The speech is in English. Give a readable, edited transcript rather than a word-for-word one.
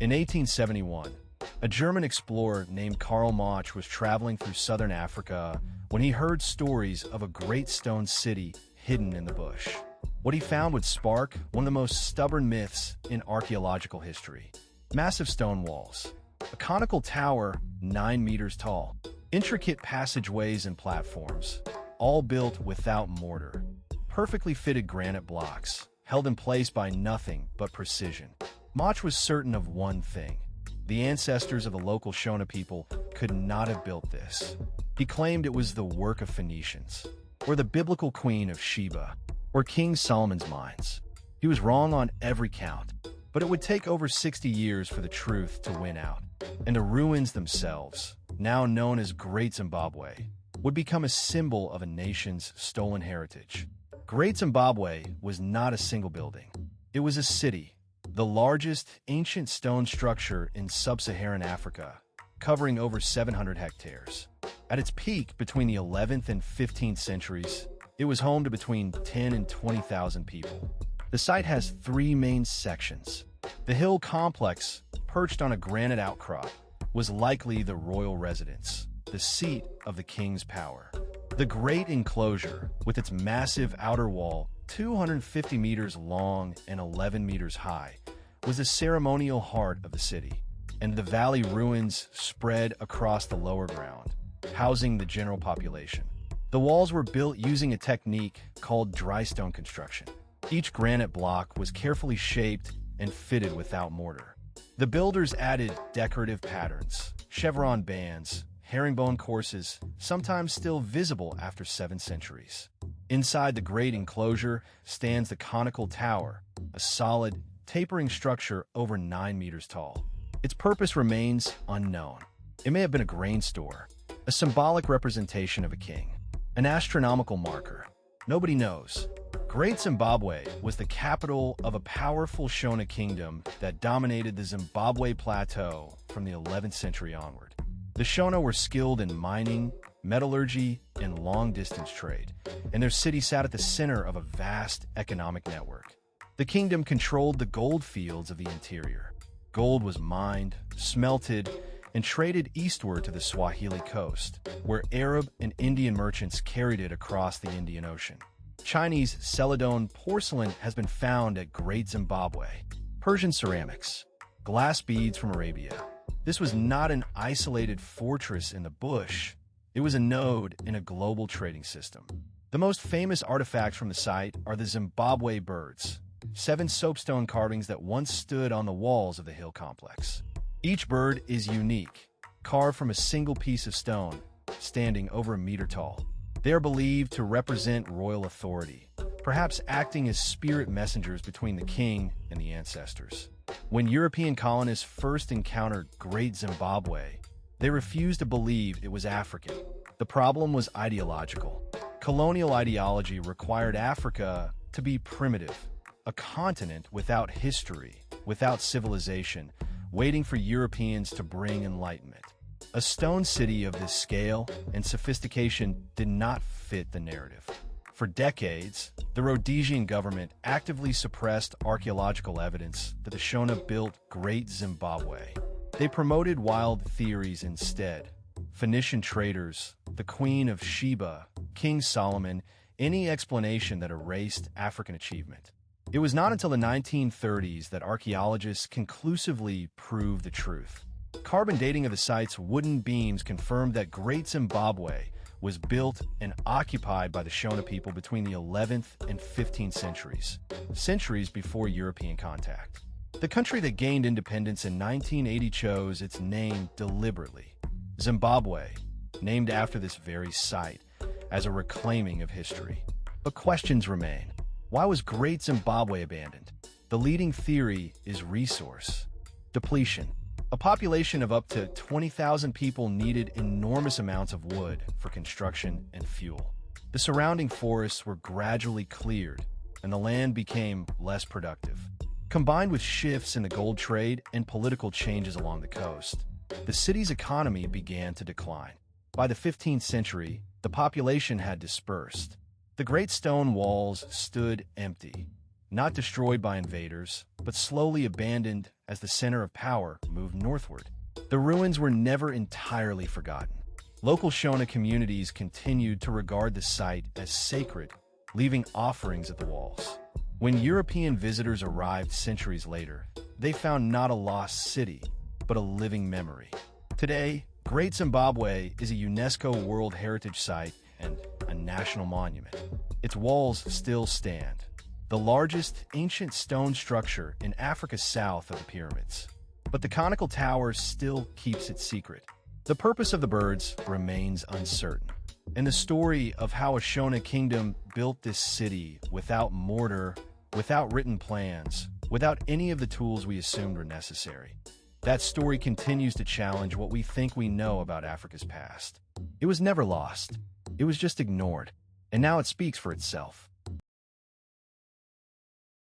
In 1871, a German explorer named Karl Mach was traveling through southern Africa when he heard stories of a great stone city hidden in the bush. What he found would spark one of the most stubborn myths in archaeological history. Massive stone walls, a conical tower 9 meters tall, intricate passageways and platforms, all built without mortar. Perfectly fitted granite blocks, held in place by nothing but precision. Mach was certain of one thing. The ancestors of the local Shona people could not have built this. He claimed it was the work of Phoenicians, or the biblical queen of Sheba, or King Solomon's mines. He was wrong on every count, but it would take over 60 years for the truth to win out. And the ruins themselves, now known as Great Zimbabwe, would become a symbol of a nation's stolen heritage. Great Zimbabwe was not a single building. It was a city, the largest ancient stone structure in sub-Saharan Africa, covering over 700 hectares. At its peak between the 11th and 15th centuries, it was home to between 10 and 20,000 people. The site has 3 main sections. The hill complex, perched on a granite outcrop, was likely the royal residence, the seat of the king's power. The Great Enclosure, with its massive outer wall, 250 meters long and 11 meters high, was the ceremonial heart of the city, and the valley ruins spread across the lower ground, housing the general population. The walls were built using a technique called dry stone construction. Each granite block was carefully shaped and fitted without mortar. The builders added decorative patterns, chevron bands, herringbone courses, sometimes still visible after 7 centuries. Inside the Great Enclosure stands the Conical Tower, a solid, tapering structure over 9 meters tall. Its purpose remains unknown. It may have been a grain store, a symbolic representation of a king, an astronomical marker. Nobody knows. Great Zimbabwe was the capital of a powerful Shona kingdom that dominated the Zimbabwe Plateau from the 11th century onward. The Shona were skilled in mining, metallurgy, and long-distance trade, and their city sat at the center of a vast economic network. The kingdom controlled the gold fields of the interior. Gold was mined, smelted, and traded eastward to the Swahili coast, where Arab and Indian merchants carried it across the Indian Ocean. Chinese Celadon porcelain has been found at Great Zimbabwe. Persian ceramics, glass beads from Arabia. This was not an isolated fortress in the bush. It was a node in a global trading system. The most famous artifacts from the site are the Zimbabwe birds, 7 soapstone carvings that once stood on the walls of the hill complex. Each bird is unique, carved from a single piece of stone, standing over a meter tall. They are believed to represent royal authority, perhaps acting as spirit messengers between the king and the ancestors. When European colonists first encountered Great Zimbabwe, they refused to believe it was African. The problem was ideological. Colonial ideology required Africa to be primitive, a continent without history, without civilization, waiting for Europeans to bring enlightenment. A stone city of this scale and sophistication did not fit the narrative. For decades, the Rhodesian government actively suppressed archaeological evidence that the Shona built Great Zimbabwe. They promoted wild theories instead. Phoenician traders, the Queen of Sheba, King Solomon, any explanation that erased African achievement. It was not until the 1930s that archaeologists conclusively proved the truth. Carbon dating of the site's wooden beams confirmed that Great Zimbabwe was built and occupied by the Shona people between the 11th and 15th centuries before European contact. The country that gained independence in 1980 chose its name deliberately, Zimbabwe, named after this very site, as a reclaiming of history. But questions remain. Why was Great Zimbabwe abandoned? The leading theory is resource depletion. A population of up to 20,000 people needed enormous amounts of wood for construction and fuel. The surrounding forests were gradually cleared, and the land became less productive. Combined with shifts in the gold trade and political changes along the coast, the city's economy began to decline. By the 15th century, the population had dispersed. The great stone walls stood empty. not destroyed by invaders, but slowly abandoned as the center of power moved northward. The ruins were never entirely forgotten. Local Shona communities continued to regard the site as sacred, leaving offerings at the walls. When European visitors arrived centuries later, they found not a lost city, but a living memory. Today, Great Zimbabwe is a UNESCO World Heritage Site and a national monument. Its walls still stand, the largest ancient stone structure in Africa south of the pyramids. But the Conical Tower still keeps its secret. The purpose of the birds remains uncertain. And the story of how a Shona kingdom built this city without mortar, without written plans, without any of the tools we assumed were necessary. That story continues to challenge what we think we know about Africa's past. It was never lost. It was just ignored. And now it speaks for itself.